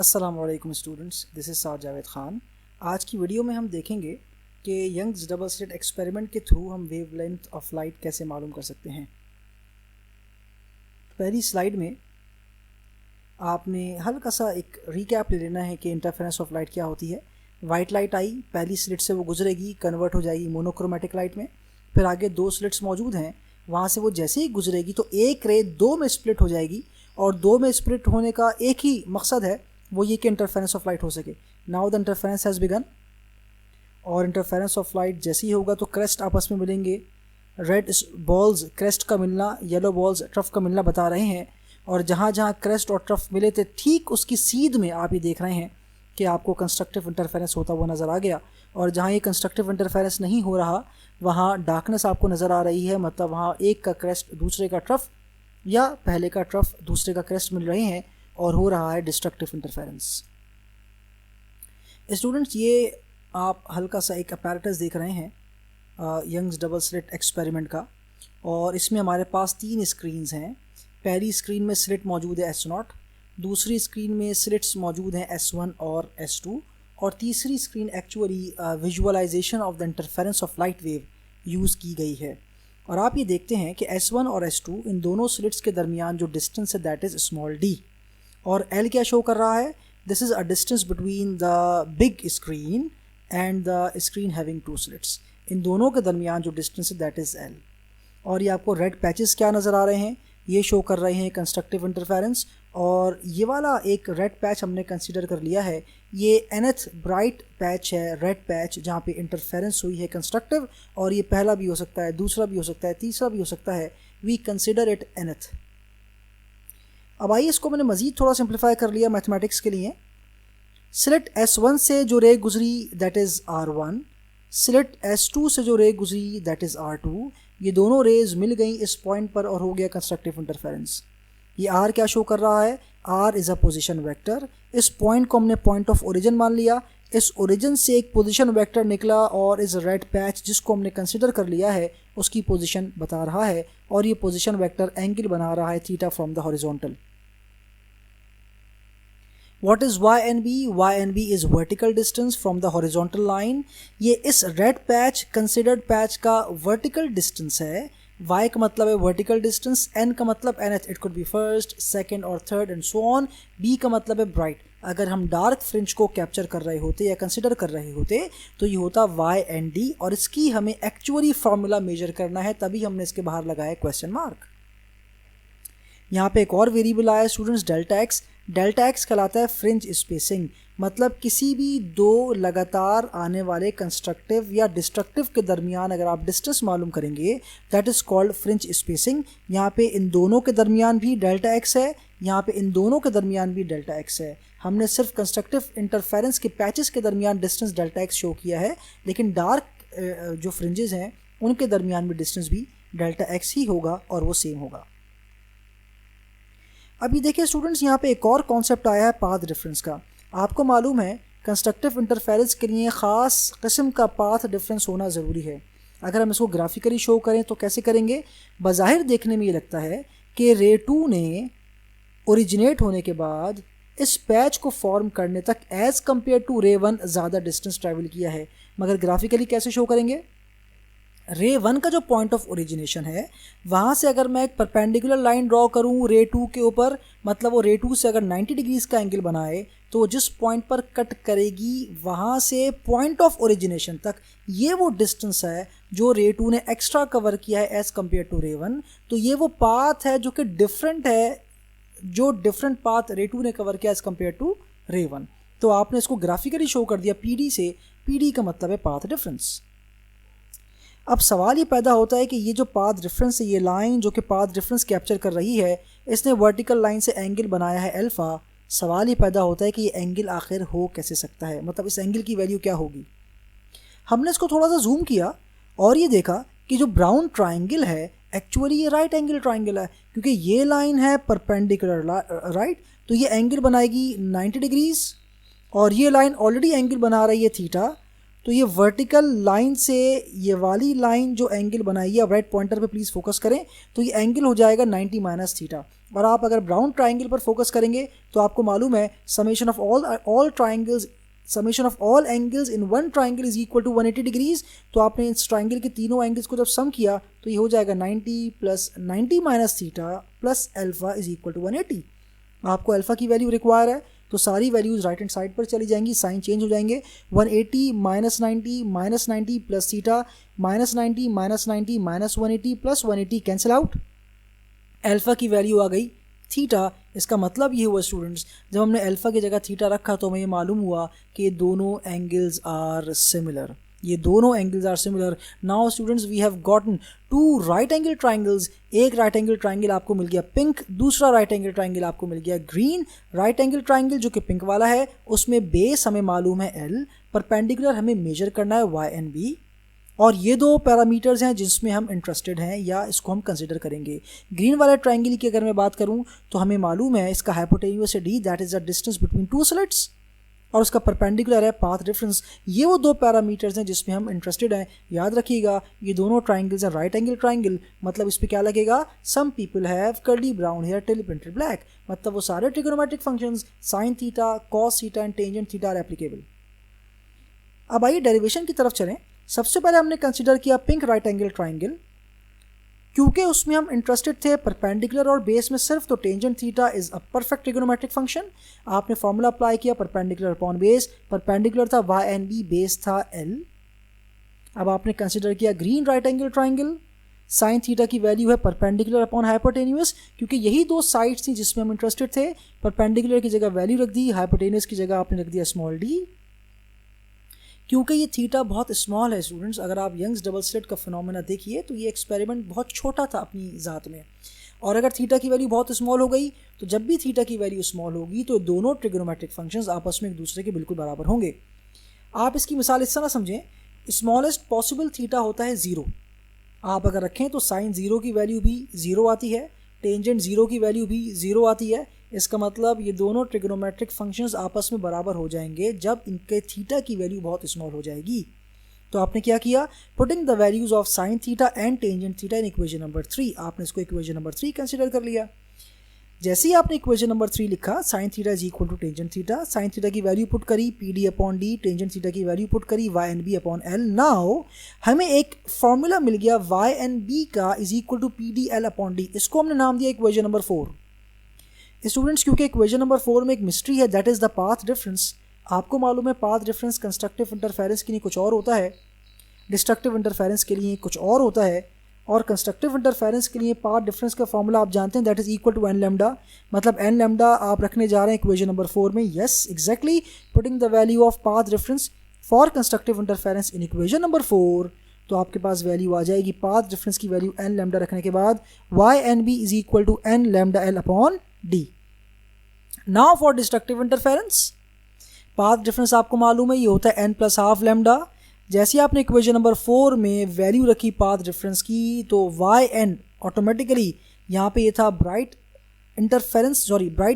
अस्सलामुअलैकुम students, this is साद जावेद ख़ान। आज की वीडियो में हम देखेंगे कि यंग्स डबल स्लिट एक्सपेरिमेंट के थ्रू हम वेवलेंथ ऑफ लाइट कैसे मालूम कर सकते हैं। पहली स्लाइड में आपने हल्का सा एक रिकैप ले लेना है कि इंटरफेरेंस ऑफ लाइट क्या होती है। वाइट लाइट आई, पहली स्लिट से वो गुजरेगी, कन्वर्ट हो जाएगी मोनोक्रोमेटिक लाइट में। फिर आगे दो स्लिट्स मौजूद हैं, वहाँ से वो जैसे ही गुजरेगी तो एक रे दो में स्प्लिट हो जाएगी, और दो में स्प्लिट होने का एक ही मकसद है, वो ये कि इंटरफेरेंस ऑफ लाइट हो सके। Now the interference has begun, और इंटरफेरेंस ऑफ लाइट जैसे ही होगा तो क्रेस्ट आपस में मिलेंगे। रेड बॉल्स क्रेस्ट का मिलना, येलो बॉल्स ट्रफ का मिलना बता रहे हैं, और जहाँ जहाँ क्रेस्ट और ट्रफ मिले थे ठीक उसकी सीध में आप ये देख रहे हैं कि आपको कंस्ट्रक्टिव इंटरफेरेंस होता हुआ नज़र आ गया। और जहाँ ये कंस्ट्रक्टिव इंटरफेरेंस नहीं हो रहा वहाँ डार्कनेस आपको नज़र आ रही है, मतलब वहाँ एक का क्रेस्ट दूसरे का ट्रफ या पहले का ट्रफ दूसरे का क्रेस्ट मिल रहे हैं और हो रहा है डिस्ट्रक्टिव इंटरफेरेंस। स्टूडेंट्स, ये आप हल्का सा एक अपैरेटस देख रहे हैं यंग्स डबल स्लिट एक्सपेरिमेंट का, और इसमें हमारे पास तीन स्क्रीन्स हैं। पहली स्क्रीन में स्लिट मौजूद है S0, दूसरी स्क्रीन में स्लिट्स मौजूद हैं S1 और S2, और तीसरी screen actually visualization of the interference of light wave use की गई है। और आप ये देखते हैं कि S1 और S2 इन दोनों स्लिट्स के दरमियान जो डिस्टेंस है दैट इज़ स्मॉल d, और L क्या शो कर रहा है, this is a distance between the big screen and the screen having two slits. इन दोनों के दरमियान जो डिस्टेंस है दैट इज़ L। और ये आपको रेड पैचेस क्या नज़र आ रहे हैं, ये शो कर रहे हैं कंस्ट्रक्टिव इंटरफेरेंस, और ये वाला एक रेड पैच हमने कंसीडर कर लिया है, ये nth ब्राइट पैच है, रेड पैच, जहाँ पे इंटरफेरेंस हुई है कंस्ट्रक्टिव, और ये पहला भी हो सकता है, दूसरा भी हो सकता है, तीसरा भी हो सकता है, वी कंसिडर इट nth। अब आइए इसको मैंने मज़ीद थोड़ा सिंप्लीफाई कर लिया मैथमेटिक्स के लिए। स्लिट S1 से जो रे गुजरी that is R1, slit S2 से जो रे गुजरी दैट इज़ R2, ये दोनों रेज मिल गई इस पॉइंट पर और हो गया कंस्ट्रक्टिव इंटरफेरेंस। ये R क्या शो कर रहा है, R is a position vector. इस पॉइंट को हमने पॉइंट ऑफ ओरिजिन मान लिया, इस ओरिजिन से एक पोजीशन वेक्टर निकला, और इस रेड पैच जिसको हमने कंसिडर कर लिया है उसकी पोजीशन बता रहा है, और ये पोजीशन वेक्टर एंगल बना रहा है theta from the horizontal. What is YNB? YNB is vertical distance from the horizontal line. ये इस red patch considered patch का vertical distance है। Y का मतलब है vertical distance, N का मतलब nth, it could be first, second और third and so on. B का मतलब है bright। अगर हम dark fringe को capture कर रहे होते या consider कर रहे होते तो ये होता YND, और इसकी हमें actually formula measure करना है, तभी हमने इसके बाहर लगाया question mark। यहाँ पे एक और वेरिएबल आया students, delta x. Delta x कहलाता है फ्रिंज स्पेसिंग, मतलब किसी भी दो लगातार आने वाले कंस्ट्रक्टिव या डिस्ट्रक्टिव के दरमियान अगर आप डिस्टेंस मालूम करेंगे that is called fringe spacing. यहाँ पे इन दोनों के दरमियान भी डेल्टा एक्स है, यहाँ पे इन दोनों के दरमियान भी डेल्टा एक्स है। हमने सिर्फ कंस्ट्रक्टिव इंटरफेरेंस के पैचेस के दरमियान डिस्टेंस डेल्टा एक्स शो किया है, लेकिन डार्क जो फ्रिंजेस हैं उनके दरमियान भी डिस्टेंस भी डेल्टा एक्स ही होगा और वो सेम होगा। अभी देखिए स्टूडेंट्स, यहाँ पे एक और कॉन्सेप्ट आया है पाथ डिफरेंस का। आपको मालूम है कंस्ट्रक्टिव इंटरफेरेंस के लिए ख़ास किस्म का पाथ डिफरेंस होना ज़रूरी है। अगर हम इसको ग्राफिकली शो करें तो कैसे करेंगे, बज़ाहिर देखने में ये लगता है कि रे 2 ने ओरिजिनेट होने के बाद इस पैच को फॉर्म करने तक एज़ कम्पेयर टू रे 1 ज़्यादा डिस्टेंस ट्रैवल किया है, मगर ग्राफिकली कैसे शो करेंगे, रे 1 का जो पॉइंट ऑफ ओरिजिनेशन है वहाँ से अगर मैं एक परपेंडिकुलर लाइन ड्रॉ करूँ रे 2 के ऊपर, मतलब वो रे 2 से अगर 90 डिग्रीज़ का एंगल बनाए तो जिस पॉइंट पर कट करेगी वहाँ से पॉइंट ऑफ ओरिजिनेशन तक ये वो डिस्टेंस है जो रे 2 ने एक्स्ट्रा कवर किया है एज़ कम्पेयर टू रे 1। तो ये वो पाथ है जो कि डिफरेंट है, जो डिफरेंट पाथ रे 2 ने कवर किया एज़ कम्पेयर टू रे 1। तो आपने इसको ग्राफिकली शो कर दिया PD से। PD का मतलब है पाथ डिफरेंस। अब सवाल ये पैदा होता है कि ये जो पाथ डिफरेंस है, ये लाइन जो कि पाथ डिफरेंस कैप्चर कर रही है, इसने वर्टिकल लाइन से एंगल बनाया है अल्फ़ा। सवाल ये पैदा होता है कि ये एंगल आखिर हो कैसे सकता है, मतलब इस एंगल की वैल्यू क्या होगी। हमने इसको थोड़ा सा जूम किया और ये देखा कि जो ब्राउन ट्राइंगल है एक्चुअली ये राइट एंगल ट्राइंगल है, क्योंकि ये लाइन है परपेंडिकुलर राइट, तो ये एंगल बनाएगी 90 डिग्रीज़, और ये लाइन ऑलरेडी एंगल बना रही है थीटा। तो ये वर्टिकल लाइन से ये वाली लाइन जो एंगल बनाई है, अब राइट पॉइंटर पे प्लीज़ फोकस करें, तो ये एंगल हो जाएगा 90 माइनस थीटा। और आप अगर ब्राउन ट्राइंगल पर फोकस करेंगे तो आपको मालूम है summation of all angles in one triangle is equal to 180 degrees. तो आपने इस ट्राइंगल के तीनों एंगल्स को जब सम किया तो ये हो जाएगा 90 plus 90 minus theta plus alpha is equal to 180। आपको अल्फा की वैल्यू रिक्वायर है तो सारी वैल्यूज़ राइट हैंड साइड पर चली जाएंगी, साइन चेंज हो जाएंगे। 180 minus 90 plus theta minus 90 minus 90 minus 180 plus 180 cancel out. Alpha की वैल्यू आ गई थीटा। इसका मतलब ये हुआ स्टूडेंट्स, जब हमने अल्फ़ा की जगह थीटा रखा तो हमें ये मालूम हुआ कि दोनों एंगल्स आर सिमिलर, ये दोनों angles are similar. Now students we have gotten two right angle triangles. एक राइट एंगल ट्राइंगल आपको मिल गया पिंक, दूसरा राइट एंगल ट्राइंगल आपको मिल गया ग्रीन। राइट एंगल ट्राइंगल जो कि पिंक वाला है उसमें बेस हमें मालूम है L, परपेंडिकुलर हमें मेजर करना है Y and B, और ये दो पैरामीटर्स हैं जिसमें हम इंटरेस्टेड हैं या इसको हम कंसिडर करेंगे। ग्रीन वाले ट्राइंगल की अगर मैं बात करूं तो हमें मालूम है इसका हाइपोटेन्यूस है D, that is the distance between two slits, और उसका परपेंडिकुलर है पाथ डिफरेंस। ये वो दो पैरामीटर्स हैं जिसमें हम इंटरेस्टेड हैं। याद रखिएगा ये दोनों ट्राइंगल्स हैं राइट एंगल ट्राइंगल, मतलब इस पर क्या लगेगा, some people have curly brown hair till printed black, मतलब वो सारे trigonometric functions sine theta, cos theta and tangent theta are applicable. अब आइए डेरिवेशन की तरफ चलें। सबसे पहले हमने कंसिडर किया पिंक राइट एंगल ट्राइंगल, क्योंकि उसमें हम इंटरेस्टेड थे परपेंडिकुलर और बेस में सिर्फ, तो tangent theta is a perfect trigonometric function. आपने फॉर्मूला अप्लाई किया परपेंडिकुलर अपॉन बेस, परपेंडिकुलर था y एंड b, बेस था L। अब आपने कंसिडर किया green right angle triangle, sign theta की वैल्यू है परपेंडिकुलर अपॉन हाइपोटेन्यूस, क्योंकि यही दो साइड्स थी जिसमें हम इंटरेस्टेड थे। परपेंडिकुलर की जगह वैल्यू रख दी, हाइपोटेन्यूस की जगह आपने रख दिया स्मॉल d। क्योंकि ये थीटा बहुत स्मॉल है स्टूडेंट्स, अगर आप यंग्स डबल स्लिट का फिनोमेना देखिए तो ये एक्सपेरिमेंट बहुत छोटा था अपनी ज़ात में, और अगर थीटा की वैल्यू बहुत स्मॉल हो गई तो जब भी थीटा की वैल्यू स्मॉल होगी तो दोनों ट्रिगोनोमेट्रिक फंक्शंस आपस में एक दूसरे के बिल्कुल बराबर होंगे। आप इसकी मिसाल इस तरह समझें, स्मॉलेस्ट पॉसिबल थीटा होता है 0। आप अगर रखें तो साइन 0 की वैल्यू भी 0 आती है, टेंजेंट 0 की वैल्यू भी 0 आती है। इसका मतलब ये दोनों ट्रिगोनोमेट्रिक फंक्शंस आपस में बराबर हो जाएंगे जब इनके थीटा की वैल्यू बहुत स्मॉल हो जाएगी। तो आपने क्या किया, putting the values of sine theta and tangent theta in equation number 3, आपने इसको इक्वेशन नंबर 3 कंसिडर कर लिया। जैसे ही आपने इक्वेशन नंबर 3 लिखा, sine theta is equal to tangent theta, sine theta की वैल्यू पुट करी PD upon D, tangent theta की वैल्यू पुट करी y and b upon L। Now हमें एक फॉर्मूला मिल गया y एंड b का is equal to PDL upon D, इसको हमने नाम दिया इक्वेशन नंबर 4। स्टूडेंट्स क्योंकि इक्वेशन नंबर 4 में एक मिस्ट्री है, that is the path difference. आपको मालूम है पाथ डिफरेंस कंस्ट्रक्टिव इंटरफेरेंस के लिए कुछ और होता है, डिस्ट्रक्टिव इंटरफेरेंस के लिए कुछ और होता है, और कंस्ट्रक्टिव इंटरफेरेंस के लिए पाथ डिफरेंस का फॉर्मूला आप जानते हैं, that is equal to n lambda. मतलब n लैम्डा आप रखने जा रहे हैं इक्वेशन नंबर 4 में। Yes exactly, putting the value of path difference for constructive interference in equation number 4, तो आपके पास वैल्यू आ जाएगी पाथ डिफरेंस की वैल्यू n लैम्डा रखने के बाद y and b is equal to n lambda L upon D। Now for destructive interference, path difference आपको मालूम है ये होता है n प्लस हाफ लैम्डा। जैसे आपने इक्वेशन नंबर 4 में वैल्यू रखी पाथ डिफरेंस की तो वाई एन ऑटोमेटिकली यहाँ पे ये था ब्राइट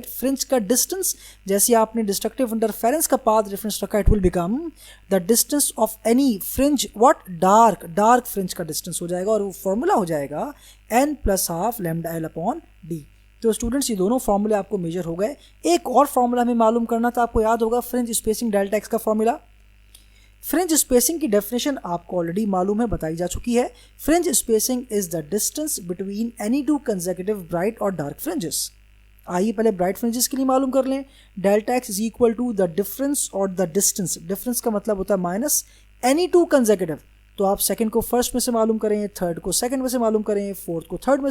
फ्रिंज का डिस्टेंस। जैसे आपने डिस्ट्रक्टिव इंटरफेरेंस का पाथ डिफरेंस रखा, it will become the distance of any fringe, what, dark fringe का डिस्टेंस हो जाएगा, और वो फॉर्मूला हो जाएगा n plus half lambda L upon D। तो स्टूडेंट्स ये दोनों फॉर्मूले आपको मेजर हो गए। एक और फॉर्मूला हमें मालूम करना था, आपको याद होगा फ्रिंज स्पेसिंग डेल्टा एक्स का फॉर्मूला। फ्रिंज स्पेसिंग की डेफिनेशन आपको ऑलरेडी मालूम है, बताई जा चुकी है। Fringe spacing is the distance between any two consecutive bright और डार्क फ्रिंजेस। आइए पहले ब्राइट फ्रिंजेस के लिए मालूम कर लें। Delta x is equal to the difference और द डिस्टेंस, डिफरेंस का मतलब होता है माइनस एनी टू कंसेक्यूटिव, तो आप सेकंड को फर्स्ट में से मालूम करें, थर्ड को सेकंड में से मालूम करें, फोर्थ को थर्ड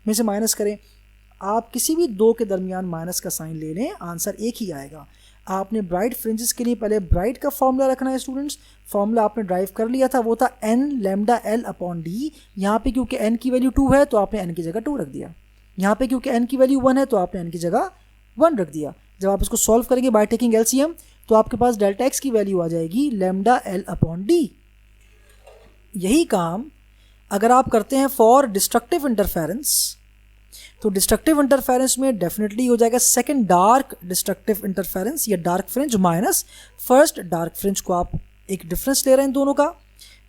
में से माइनस करें। आप किसी भी दो के दरमियान माइनस का साइन ले लें, आंसर एक ही आएगा। आपने ब्राइट फ्रिंजेस के लिए पहले ब्राइट का फॉर्मूला रखना है स्टूडेंट्स। फॉर्मूला आपने ड्राइव कर लिया था, वो था n lambda L upon D। यहाँ पे क्योंकि n की वैल्यू 2 है तो आपने n की जगह 2 रख दिया। यहाँ पे क्योंकि n की वैल्यू 1 है तो आपने n की जगह 1 रख दिया। जब आप इसको सॉल्व करेंगे बाय टेकिंग LCM तो आपके पास डेल्टा एक्स की वैल्यू आ जाएगी लैम्डा L अपॉन D। यही काम अगर आप करते हैं फॉर डिस्ट्रक्टिव इंटरफेरेंस, तो डिस्ट्रक्टिव इंटरफेरेंस में डेफिनेटली हो जाएगा सेकंड डार्क डिस्ट्रक्टिव इंटरफेरेंस या dark fringe minus first dark fringe को आप एक डिफरेंस ले रहे हैं इन दोनों का,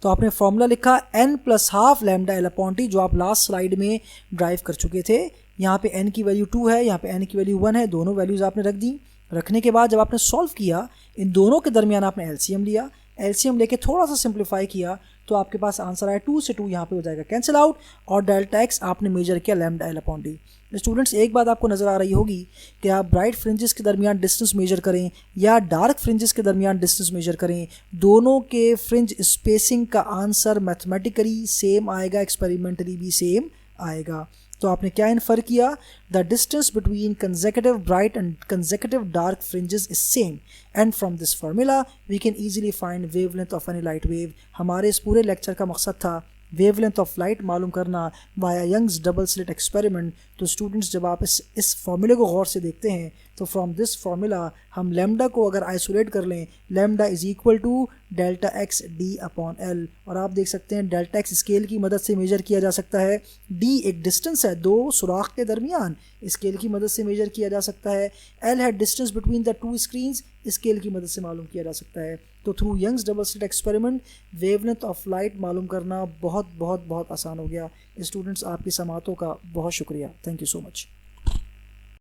तो आपने फॉर्मूला लिखा n plus half lambda L upon T, जो आप लास्ट स्लाइड में ड्राइव कर चुके थे। यहाँ पे n की वैल्यू 2 है, यहाँ पे n की वैल्यू 1 है, दोनों वैल्यूज़ आपने रख दी। रखने के बाद जब आपने सॉल्व किया, इन दोनों के दरमियान आपने एलसीएम लिया, एलसीएम लेके थोड़ा सा सिंप्लीफाई किया, तो आपके पास आंसर आया 2 से 2 यहाँ पे हो जाएगा कैंसिल आउट, और डेल्टा एक्स आपने मेजर किया lambda L upon T. Students, एक बात आपको नज़र आ रही होगी कि आप ब्राइट फ्रिंजेस के दरमियान डिस्टेंस मेजर करें या डार्क फ्रिंजेस के दरमियान डिस्टेंस मेजर करें, दोनों के फ्रिंज स्पेसिंग का आंसर मैथमेटिकली सेम आएगा, एक्सपेरिमेंटली भी सेम आएगा। तो आपने क्या इन्फर किया? The distance between consecutive bright and consecutive dark fringes is same, and from this formula we can easily find wavelength of any light wave. हमारे इस पूरे लेक्चर का मकसद था वेवलेंथ ऑफ लाइट मालूम करना via Young's double slit experiment. तो students, जब आप इस फॉर्मूले को गौर से देखते हैं तो फ्रॉम दिस फार्मूला हम लैम्डा को अगर आइसोलेट कर लें, lambda is equal to delta x D upon L, और आप देख सकते हैं डेल्टा एक्स स्केल की मदद से मेजर किया जा सकता है, डी एक डिस्टेंस है दो सुराख के दरमियान, स्केल की मदद से मेजर किया जा सकता है, एल है distance between the two screens, scale की मदद से मालूम किया जा सकता है। तो through Young's double slit experiment wavelength of light मालूम करना बहुत बहुत बहुत आसान हो गया। स्टूडेंट्स, आपकी समातों का बहुत शुक्रिया। Thank you so much.